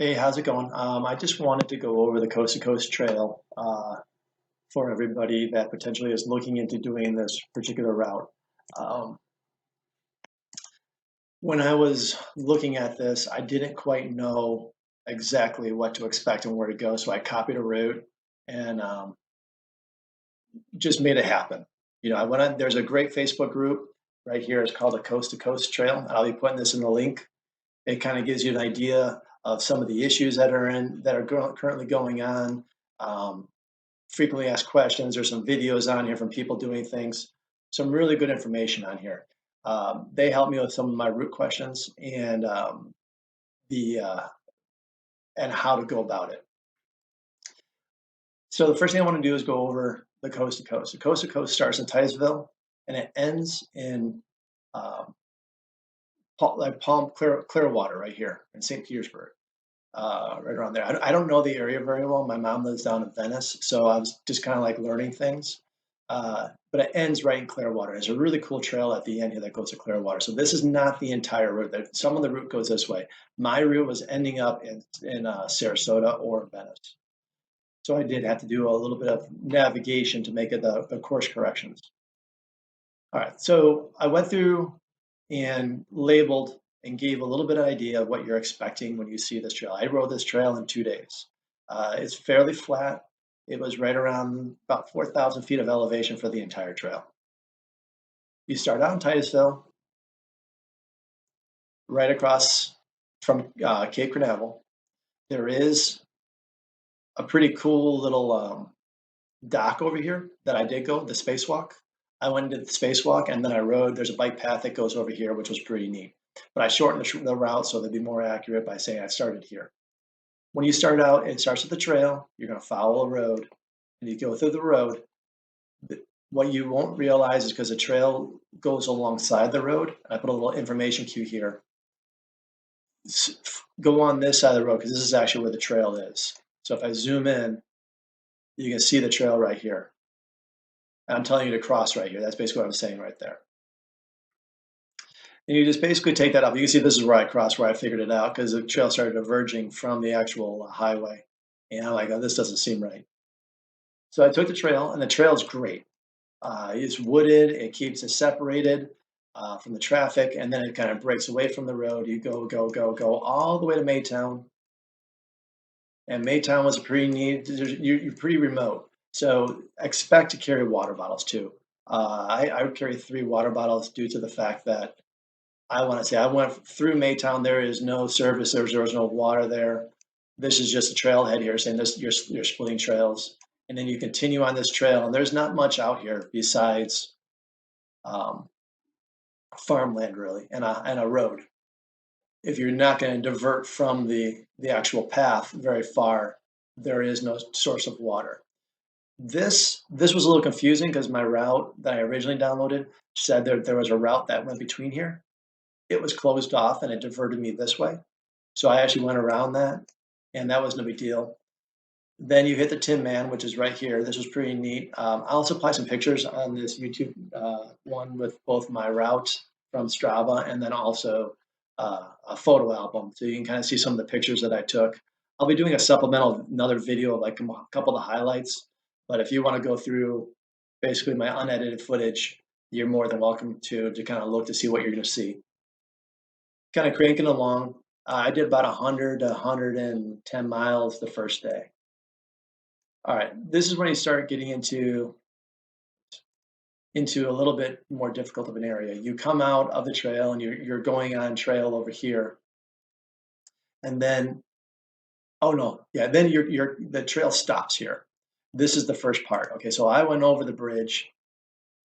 Hey, how's it going? I just wanted to go over the Coast to Coast Trail for everybody that potentially is looking into doing this particular route. Um, when I was looking at this, I didn't quite know exactly what to expect and where to go, so I copied a route and just made it happen. I went on. There's a great Facebook group right here. It's called the Coast to Coast Trail. I'll be putting this in the link. It kind of gives you an idea of some of the issues that are currently going on. Um, Frequently asked questions. There's some videos on here from people doing things. Some really good information on here. They helped me with some of my root questions the and how to go about it. So the first thing I want to do is go over the coast to coast. The coast to coast starts in Titusville and it ends in um, Clearwater right here in St. Petersburg. Right around there. I don't know the area very well. My mom lives down in Venice, so I was just kind of like learning things. But it ends right in Clearwater. There's a really cool trail at the end here that goes to Clearwater. So this is not the entire route. Some of the route goes this way. My route was ending up in Sarasota or Venice. So I did have to do a little bit of navigation to make it the course corrections. All right, so I went through and labeled and gave a little bit of idea of what you're expecting when you see this trail. I rode this trail in 2 days. It's fairly flat. It was right around about 4,000 feet of elevation for the entire trail. You start out in Titusville, right across from Cape Canaveral. There is a pretty cool little dock over here that I did go, the spacewalk. I went into the spacewalk and then I rode. There's a bike path that goes over here, which was pretty neat. But I shortened the route so they'd be more accurate by saying I started here. When you start out, it starts with the trail. You're going to follow a road, and you go through the road. What you won't realize is because the trail goes alongside the road. I put a little information cue here. Go on this side of the road because this is actually where the trail is. So if I zoom in, you can see the trail right here. I'm telling you to cross right here. That's basically what I'm saying right there. And you just basically take that up. You can see this is where I crossed, where I figured it out because the trail started diverging from the actual highway. And I'm like, oh, this doesn't seem right. So I took the trail, and the trail is great. It's wooded. It keeps it separated from the traffic, and then it kind of breaks away from the road. You go all the way to Maytown, and Maytown was pretty neat. You're pretty remote, so expect to carry water bottles too. I would carry 3 water bottles due to the fact that I want to say I went through Maytown. There is no service. There was no water there. This is just a trailhead here, saying this you're splitting trails, and then you continue on this trail, and there's not much out here besides um, farmland really and a road. If you're not going to divert from the actual path very far, there is no source of water. This was a little confusing because my route that I originally downloaded said there was a route that went between here. It was closed off and it diverted me this way. So I actually went around that, and that was no big deal. Then you hit the Tin Man, which is right here. This was pretty neat. I'll supply some pictures on this YouTube one with both my route from Strava and then also a photo album, so you can kind of see some of the pictures that I took. I'll be doing a supplemental, another video of like a couple of the highlights. But if you want to go through basically my unedited footage, you're more than welcome to kind of look to see what you're going to see. Kind of cranking along. I did about 100 to 110 miles the first day. All right, this is when you start getting into a little bit more difficult of an area. You come out of the trail and you're going on trail over here, and then oh no, yeah, then the trail stops here. This is the first part. Okay, so I went over the bridge,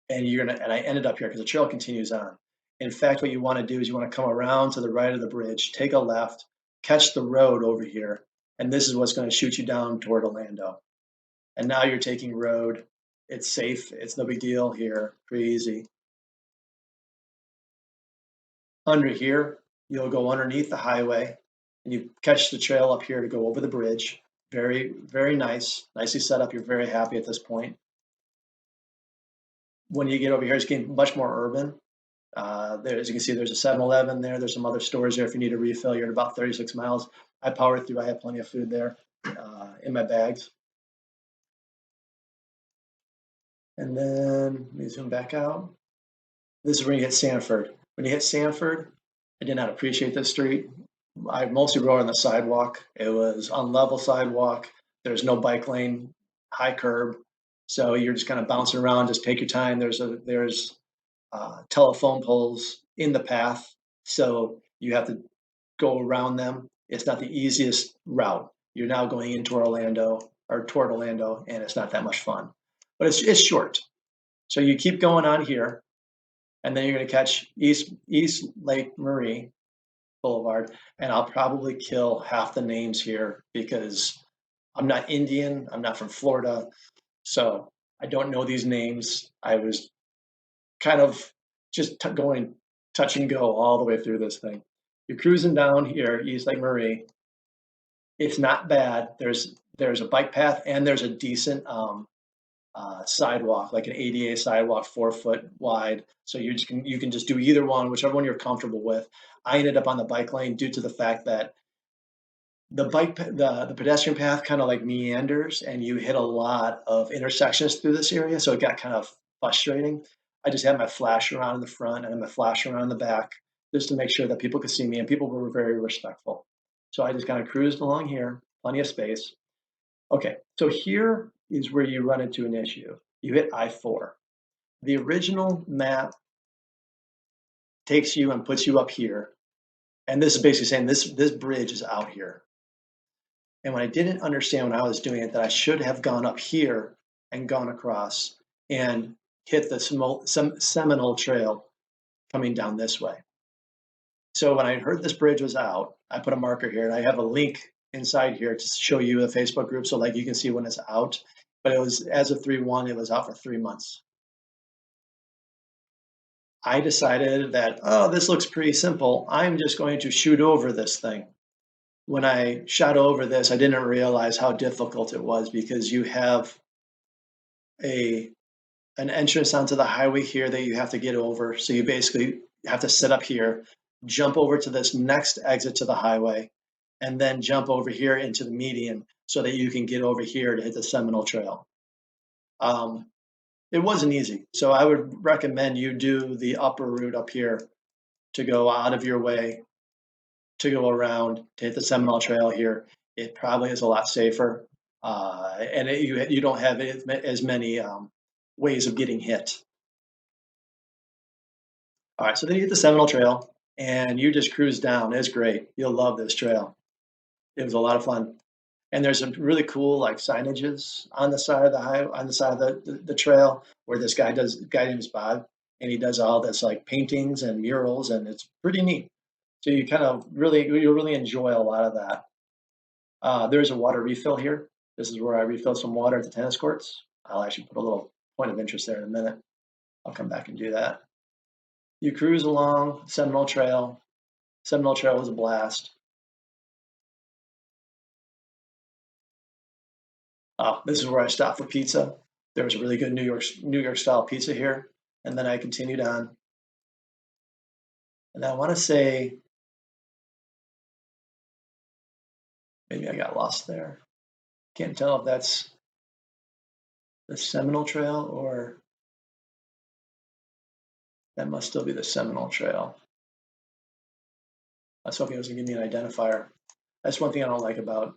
and I ended up here because the trail continues on. In fact, what you want to do is you want to come around to the right of the bridge, take a left, catch the road over here, and this is what's going to shoot you down toward Orlando. And now you're taking road. It's safe. It's no big deal here. Pretty easy. Under here, you'll go underneath the highway and you catch the trail up here to go over the bridge. Very, very nice. Nicely set up. You're very happy at this point. When you get over here, it's getting much more urban. As you can see, there's a 7-Eleven there. There's some other stores there if you need a refill. You're at about 36 miles. I powered through. I had plenty of food there in my bags. And then let me zoom back out. This is when you hit Sanford. When you hit Sanford, I did not appreciate this street. I mostly rode on the sidewalk. It was unlevel sidewalk. There's no bike lane, high curb. So you're just kind of bouncing around. Just take your time. There's telephone poles in the path, so you have to go around them. It's not the easiest route. You're now going into Orlando or toward Orlando, and it's not that much fun. But it's short. So you keep going on here, and then you're going to catch East Lake Marie Boulevard, and I'll probably kill half the names here because I'm not Indian. I'm not from Florida, so I don't know these names. I was kind of just going touch and go all the way through this thing. You're cruising down here, East Lake Marie. It's not bad. There's a bike path and there's a decent sidewalk, like an ADA sidewalk, 4 foot wide. So you can just do either one, whichever one you're comfortable with. I ended up on the bike lane due to the fact that the pedestrian path kind of like meanders and you hit a lot of intersections through this area, so it got kind of frustrating. I just had my flash around in the front and my flash around in the back just to make sure that people could see me, and people were very respectful. So I just kind of cruised along here, plenty of space. Okay, so here is where you run into an issue. You hit I-4. The original map takes you and puts you up here, and this is basically saying this bridge is out here. And when I didn't understand when I was doing it, that I should have gone up here and gone across and hit the Seminole Trail coming down this way. So when I heard this bridge was out, I put a marker here, and I have a link inside here to show you the Facebook group, so like you can see when it's out. But it was, as of 3/1, it was out for 3 months. I decided that, oh, this looks pretty simple. I'm just going to shoot over this thing. When I shot over this, I didn't realize how difficult it was because you have a an entrance onto the highway here that you have to get over. So you basically have to sit up here, jump over to this next exit to the highway, and then jump over here into the median so that you can get over here to hit the Seminole Trail. It wasn't easy. So I would recommend you do the upper route up here to go out of your way to go around to hit the Seminole Trail here. It probably is a lot safer, and you don't have as many ways of getting hit. All right, so then you hit the Seminole Trail, and you just cruise down. It's great. You'll love this trail. It was a lot of fun, and there's some really cool like signages on the side of the trail where this guy guy named Bob, and he does all this like paintings and murals, and it's pretty neat. So you really enjoy a lot of that. There's a water refill here. This is where I refill some water at the tennis courts. I'll actually put a little point of interest there in a minute. I'll come back and do that. You cruise along Seminole Trail. Seminole Trail was a blast. This is where I stopped for pizza. There was a really good New York style pizza here, and then I continued on. And I want to say maybe I got lost there. Can't tell if that's the Seminole Trail or that must still be the Seminole Trail. I was hoping it was going to give me an identifier. That's one thing I don't like about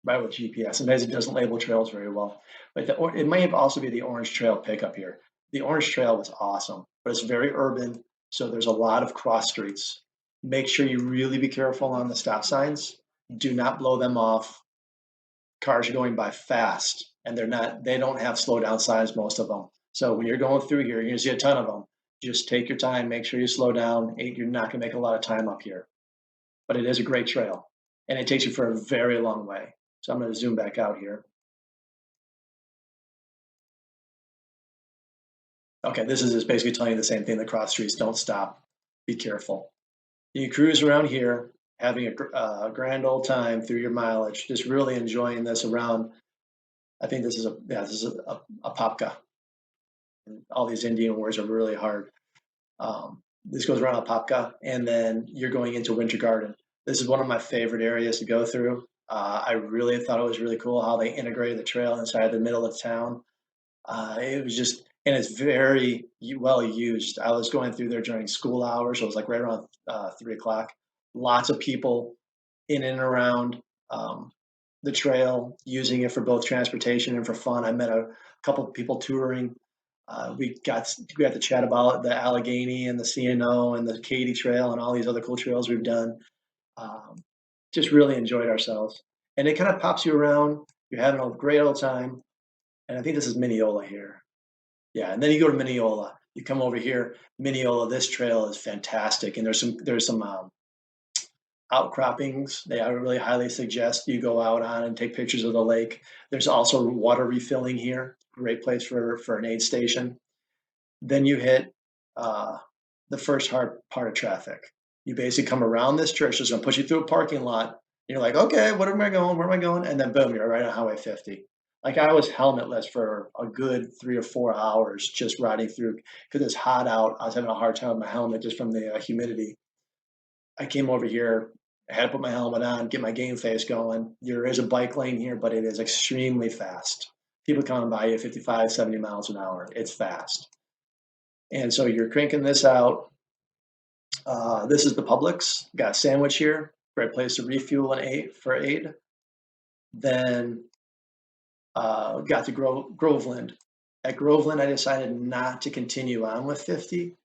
right with GPS. Sometimes it doesn't label trails very well. But it may also be the Orange Trail pickup here. The Orange Trail was awesome, but it's very urban, so there's a lot of cross streets. Make sure you really be careful on the stop signs. Do not blow them off. Cars are going by fast, and they don't have slow down signs, most of them. So when you're going through here, you're gonna see a ton of them. Just take your time, make sure you slow down. You're not gonna make a lot of time up here. But it is a great trail, and it takes you for a very long way. So I'm gonna zoom back out here. Okay, this is just basically telling you the same thing. The cross streets, don't stop. Be careful. You cruise around here, having a grand old time through your mileage, just really enjoying this around. I think this is a Apopka. All these Indian words are really hard. This goes around Apopka, and then you're going into Winter Garden. This is one of my favorite areas to go through. I really thought it was really cool how they integrated the trail inside the middle of town. It was just, and it's very well used. I was going through there during school hours. So it was like right around 3 o'clock. Lots of people in and around um, the trail, using it for both transportation and for fun. I met a couple of people touring. We got to chat about the Allegheny and the CNO and the Katy Trail and all these other cool trails we've done. Um, just really enjoyed ourselves, and it kind of pops you around. You're having a great old time, and I think this is Mineola here. Yeah, and then you go to Mineola. You come over here, Mineola. This trail is fantastic, and there's some outcroppings. I really highly suggest you go out on and take pictures of the lake. There's also water refilling here. Great place for an aid station. Then you hit uh, the first hard part of traffic. You basically come around this church. It's going to push you through a parking lot. You're like, okay, what am I going? Where am I going? And then boom, you're right on Highway 50. Like I was helmetless for a good 3 or 4 hours just riding through because it's hot out. I was having a hard time with my helmet just from the humidity. I came over here. I had to put my helmet on, get my game face going. There is a bike lane here, but it is extremely fast. People coming by you 55, 70 miles an hour. It's fast. And so you're cranking this out. This is the Publix. Got a sandwich here. Great place to refuel and aid for aid. Then got to Groveland. At Groveland, I decided not to continue on with 50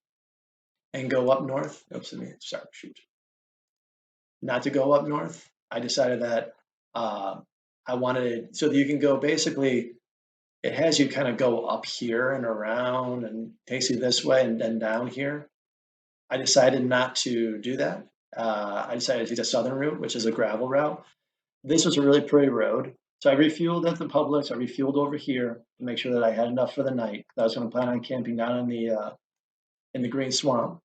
and go up north. Oops, sorry, shoot. Not to go up north. I decided that I wanted it so that you can go basically. It has you kind of go up here and around and takes you this way and then down here. I decided not to do that. I decided to take the southern route, which is a gravel route. This was a really pretty road. So I refueled at the Publix. I refueled over here to make sure that I had enough for the night. I was going to plan on camping down in the Green Swamp.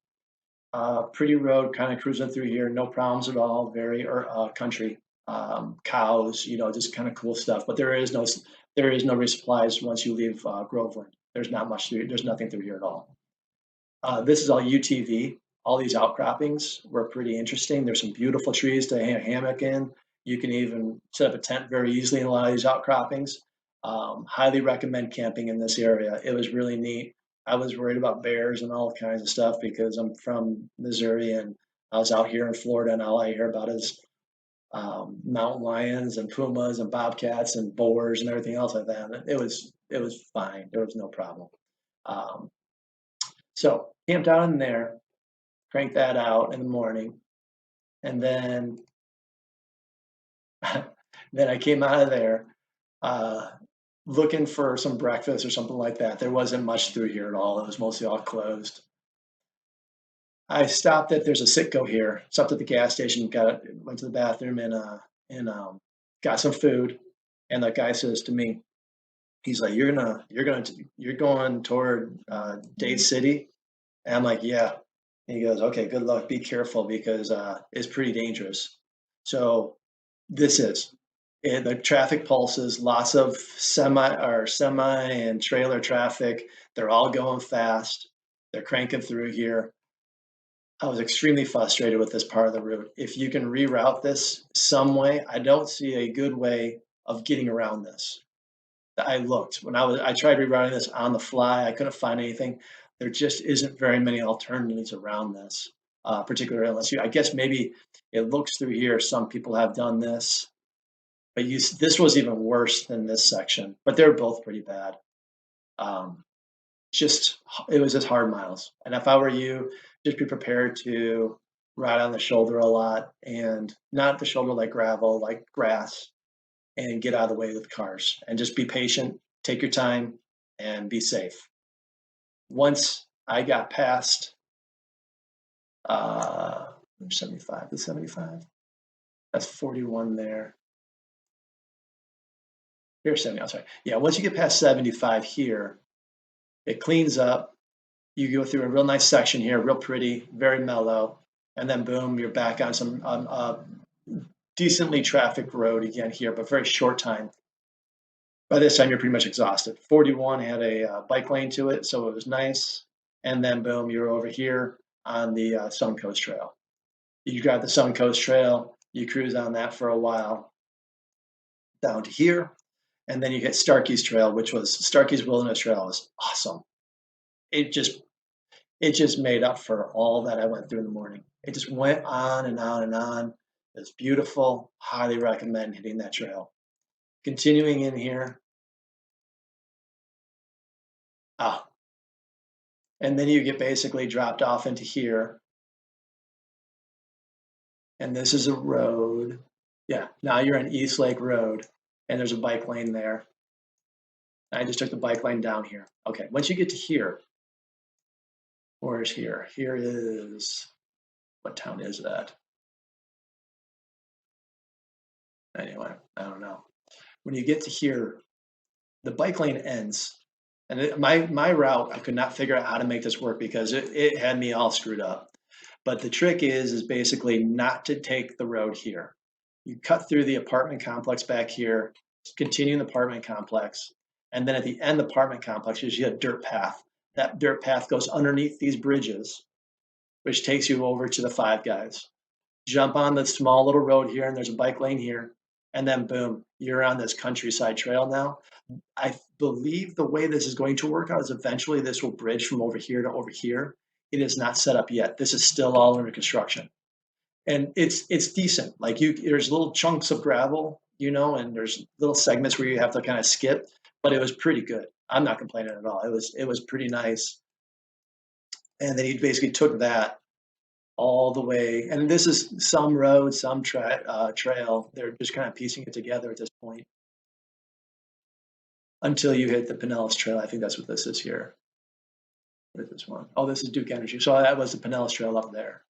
Pretty road, kind of cruising through here, no problems at all. Very country, cows, just kind of cool stuff. But there is no resupplies once you leave Groveland. There's not much through. There's nothing through here at all. This is all UTV. All these outcroppings were pretty interesting. There's some beautiful trees to hang a hammock in. You can even set up a tent very easily in a lot of these outcroppings. Highly recommend camping in this area. It was really neat. I was worried about bears and all kinds of stuff because I'm from Missouri and I was out here in Florida and all I hear about is mountain lions and pumas and bobcats and boars and everything else like that. It was fine. There was no problem. Um, so camped out in there, cranked that out in the morning, and then then I came out of there uh, looking for some breakfast or something like that. There wasn't much through here at all. It was mostly all closed. I stopped at there's a Sitco here. Stopped at the gas station, went to the bathroom and got some food. And that guy says to me, he's like, you're going toward Dade City. And I'm like, yeah. And he goes, okay, good luck. Be careful because it's pretty dangerous. So this is the traffic pulses, lots of semi and trailer traffic. They're all going fast. They're cranking through here. I was extremely frustrated with this part of the route. If you can reroute this some way, I don't see a good way of getting around this. I looked when I tried rerouting this on the fly. I couldn't find anything. There just isn't very many alternatives around this, particularly unless you. I guess maybe it looks through here. Some people have done this, but this was even worse than this section. But they're both pretty bad. Um, just it was just hard miles. And if I were you, just be prepared to ride on the shoulder a lot and not the shoulder like gravel, like grass, and get out of the way with cars and just be patient, take your time, and be safe. Once I got past 75 to 75, that's 41 there. Here's 70, I'm sorry. Yeah, once you get past 75 here, it cleans up. You go through a real nice section here, real pretty, very mellow, and then boom, you're back on some decently trafficked road again here, but very short time. By this time, you're pretty much exhausted. 41 had a bike lane to it, so it was nice. And then boom, you're over here on the Suncoast Trail. You grab the Suncoast Trail, you cruise on that for a while down to here, and then you hit Starkey's Trail, which was Starkey's Wilderness Trail was awesome. It just it just made up for all that I went through in the morning. It just went on and on and on. It was beautiful. Highly recommend hitting that trail. Continuing in here, ah, and then you get basically dropped off into here. And this is a road. Yeah, now you're on East Lake Road, and there's a bike lane there. I just took the bike lane down here. Okay, once you get to here, where's here? Here is, what town is that? Anyway, I don't know. When you get to here, the bike lane ends. And my route, I could not figure out how to make this work because it had me all screwed up. But the trick is basically not to take the road here. You cut through the apartment complex back here, continue in the apartment complex, and then at the end of the apartment complex, you see a dirt path. That dirt path goes underneath these bridges, which takes you over to the Five Guys. Jump on the small little road here, and there's a bike lane here, and then boom, you're on this countryside trail now. I believe the way this is going to work out is eventually this will bridge from over here to over here. It is not set up yet. This is still all under construction, and it's decent. Like there's little chunks of gravel, and there's little segments where you have to kind of skip, but it was pretty good. I'm not complaining at all. It was pretty nice. And then he basically took that all the way, and this is some road, some trail. They're just kind of piecing it together at this point until you hit the Pinellas Trail. I think that's what this is here. What is this one? Oh, this is Duke Energy. So that was the Pinellas Trail up there.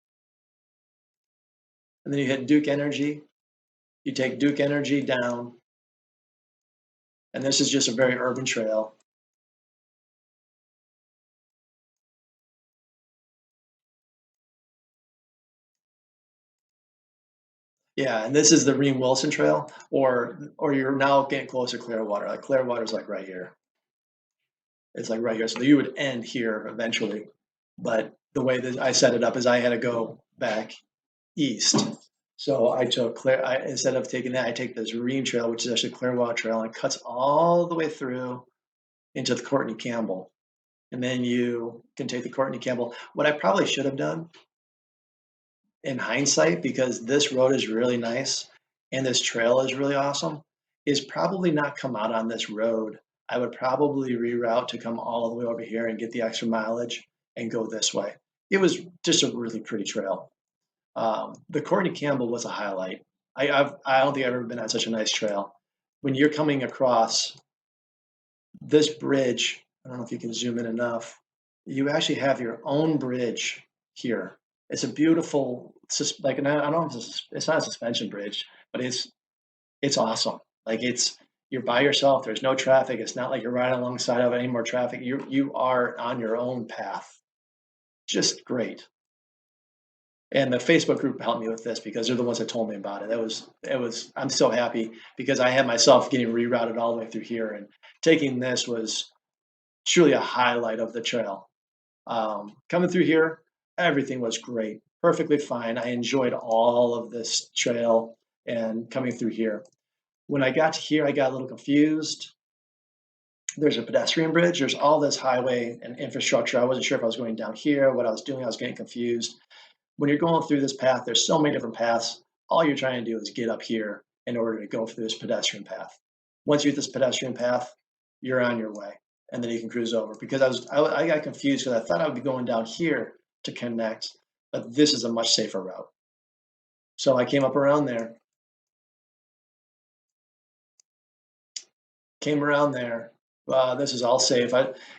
And then you hit Duke Energy. You take Duke Energy down. And this is just a very urban trail. Yeah, and this is the Ream Wilson Trail, or you're now getting closer to Clearwater. Like Clearwater's like right here. It's like right here. So you would end here eventually. But the way that I set it up is I had to go back east. So I took instead of taking that, I take this Ream Trail, which is actually Clearwater Trail, and it cuts all the way through into the Courtney Campbell. And then you can take the Courtney Campbell. What I probably should have done in hindsight, because this road is really nice and this trail is really awesome, is probably not come out on this road. I would probably reroute to come all the way over here and get the extra mileage and go this way. It was just a really pretty trail. The Courtney Campbell was a highlight. I don't think I've ever been on such a nice trail. When you're coming across this bridge, I don't know if you can zoom in enough. You actually have your own bridge here. It's a beautiful, like, and I don't know if it's not a suspension bridge, but it's awesome. Like you're by yourself. There's no traffic. It's not like you're riding alongside of any more traffic. You are on your own path. Just great. And the Facebook group helped me with this because they're the ones that told me about it. I'm so happy because I had myself getting rerouted all the way through here, and taking this was truly a highlight of the trail. Coming through here, everything was great, perfectly fine. I enjoyed all of this trail and coming through here. When I got to here, I got a little confused. There's a pedestrian bridge. There's all this highway and infrastructure. I wasn't sure if I was going down here, what I was doing. I was getting confused. When you're going through this path, there's so many different paths. All you're trying to do is get up here in order to go through this pedestrian path. Once you hit this pedestrian path, you're on your way, and then you can cruise over. Because I got confused because I thought I would be going down here to connect, but this is a much safer route. So I came up around there, came around there. This is all safe.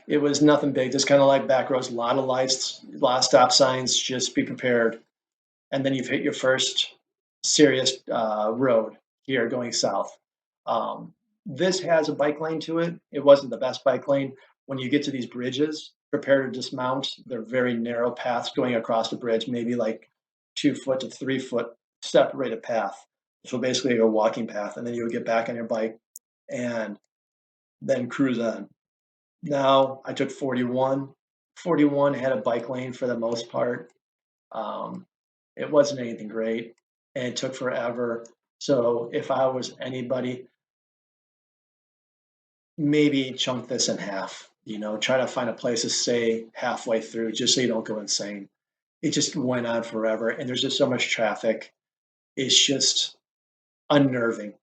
It was nothing big, just kind of like back roads, a lot of lights, a lot of stop signs. Just be prepared. And then you've hit your first serious road here going south. This has a bike lane to it. It wasn't the best bike lane. When you get to these bridges, prepare to dismount. They're very narrow paths going across the bridge, maybe like 2 foot to 3 foot separated path. So basically a walking path, and then you would get back on your bike and then cruise on. Now I took 41. 41 had a bike lane for the most part. Um, It wasn't anything great, and it took forever. So if I was anybody, maybe chunk this in half, try to find a place to stay halfway through just so you don't go insane. It just went on forever, and there's just so much traffic. It's just unnerving,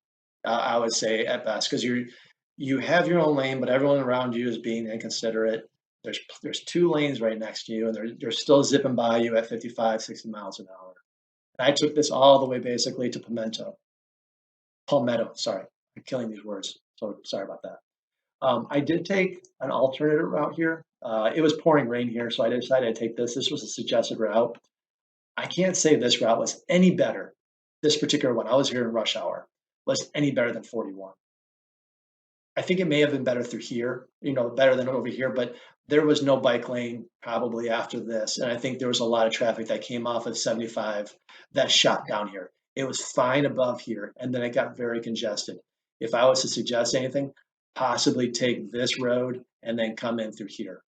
I would say at best, because you have your own lane, but everyone around you is being inconsiderate. There's two lanes right next to you, and they're still zipping by you at 55, 60 miles an hour. And I took this all the way basically to Palmetto. Sorry, I'm killing these words, so sorry about that. I did take an alternative route here. It was pouring rain here, so I decided to take this. This was a suggested route. I can't say this route was any better. This particular one, I was here in rush hour, was any better than 41. I think it may have been better through here, better than over here, but there was no bike lane probably after this. And I think there was a lot of traffic that came off of 75 that shot down here. It was fine above here, and then it got very congested. If I was to suggest anything, possibly take this road and then come in through here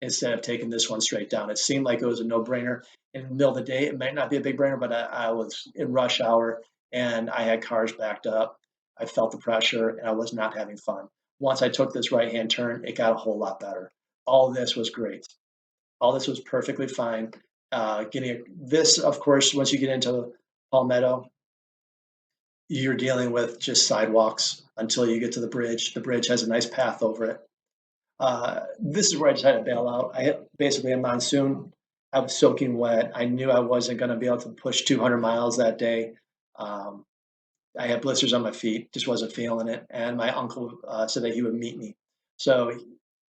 instead of taking this one straight down. It seemed like it was a no-brainer. In the middle of the day, it might not be a big brainer, but I was in rush hour and I had cars backed up. I felt the pressure and I was not having fun. Once I took this right-hand turn, it got a whole lot better. All this was great. All this was perfectly fine. This, of course, once you get into Palmetto, you're dealing with just sidewalks until you get to the bridge. The bridge has a nice path over it. This is where I decided to bail out. I hit basically a monsoon. I was soaking wet. I knew I wasn't going to be able to push 200 miles that day. Um, I had blisters on my feet, just wasn't feeling it. And my uncle said that he would meet me. So,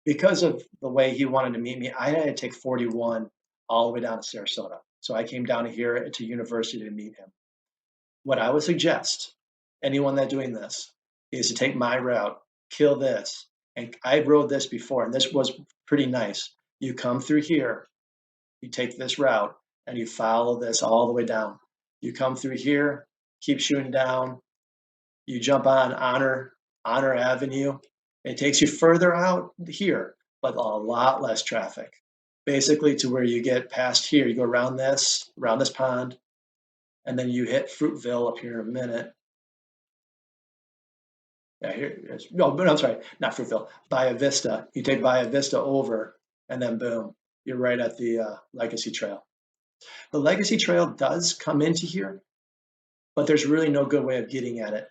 because of the way he wanted to meet me, I had to take 41 all the way down to Sarasota. So, I came down here to university to meet him. What I would suggest, anyone that doing this, is to take my route, kill this. And I rode this before, and this was pretty nice. You come through here, you take this route, and you follow this all the way down. You come through here, keep shooting down. You jump on Honor Avenue. It takes you further out here, but a lot less traffic. Basically, to where you get past here, you go around this pond, and then you hit Fruitville up here in a minute. Yeah, here it is. No, but I'm sorry, not Fruitville. Bayou Vista. You take Bayou Vista over, and then boom, you're right at the Legacy Trail. The Legacy Trail does come into here, but there's really no good way of getting at it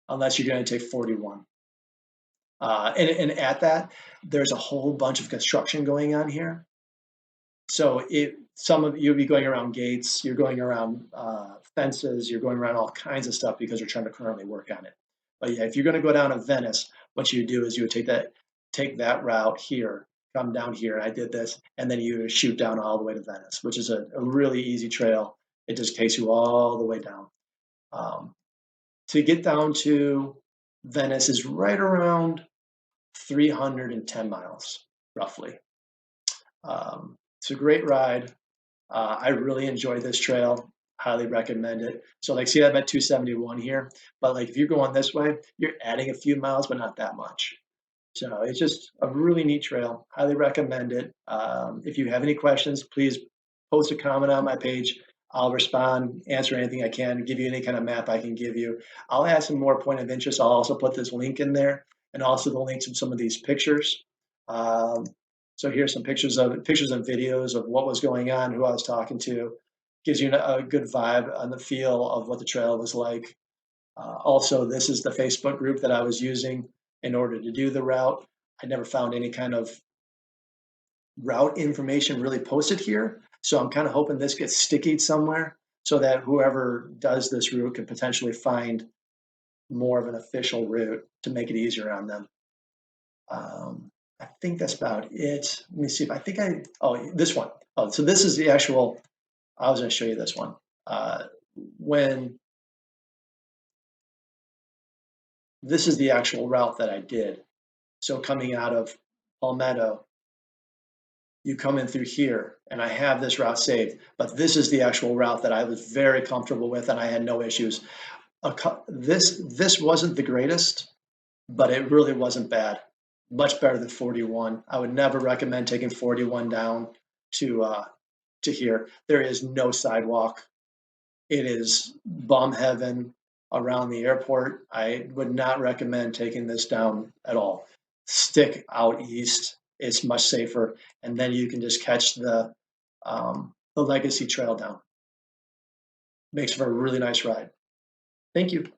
unless you're going to take 41. And at that, there's a whole bunch of construction going on here. So some of you'll be going around gates, you're going around fences, you're going around all kinds of stuff because they're trying to currently work on it. But yeah, if you're going to go down to Venice, what you do is you would take that route here, come down here. I did this, and then you shoot down all the way to Venice, which is a really easy trail. It just takes you all the way down. To get down to Venice is right around 310 miles, roughly. It's a great ride. I really enjoyed this trail. Highly recommend it. So, like, see, I'm at 271 here, but like, if you're going this way, you're adding a few miles, but not that much. So, it's just a really neat trail. Highly recommend it. If you have any questions, please post a comment on my page. I'll respond, answer anything I can, give you any kind of map I can give you. I'll add some more point of interest. I'll also put this link in there and also the links of some of these pictures. Um, so here's some pictures and videos of what was going on, who I was talking to. Gives you a good vibe on the feel of what the trail was like. Also, this is the Facebook group that I was using in order to do the route. I never found any kind of route information really posted here. So I'm kind of hoping this gets sticky somewhere so that whoever does this route can potentially find more of an official route to make it easier on them. I think that's about it. Let me see if I think this one. Oh, so this is the actual, I was going to show you this one. When this is the actual route that I did. So coming out of Palmetto, you come in through here, and I have this route saved, but this is the actual route that I was very comfortable with, and I had no issues. This wasn't the greatest, but it really wasn't bad. Much better than 41. I would never recommend taking 41 down to to here. There is no sidewalk. It is bum heaven around the airport. I would not recommend taking this down at all. Stick out east. It's much safer, and then you can just catch the Legacy Trail down. Makes for a really nice ride. Thank you.